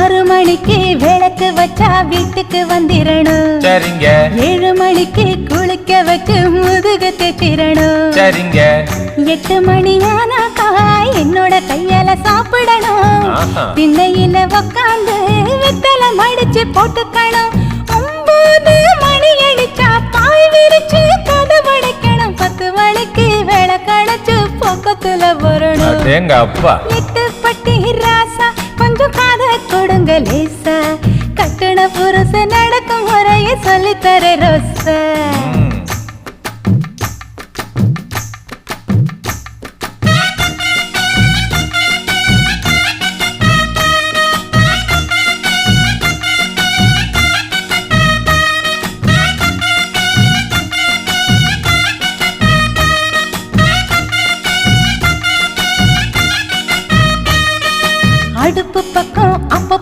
6 மணிக்கு விளக்கு வச்சா வீட்டுக்கு வந்திரணும். சரிங்க. 7 மணிக்கு குளிக்க வச்சு முதுகு தேச்சிரணும். சரிங்க. 8 மணி ஆனாக்கா என்னோட கையால சாப்பிடணும். திண்ணையில உக்காந்து வெத்தலை மடிச்சு போட்டுக்கணும். 9 மணி அடிச்சா பாய் விரிச்சு கதவடைக்கணும். 10 மணிக்கு விளக்கடைச்சு பக்கத்துல வரணும். 8 பட்டி ராசா கொஞ்சம் காத கொடுங்க லேசா. கட்டண புருஷ நடக்கும் முறையை சொல்லித்தர ரோசா.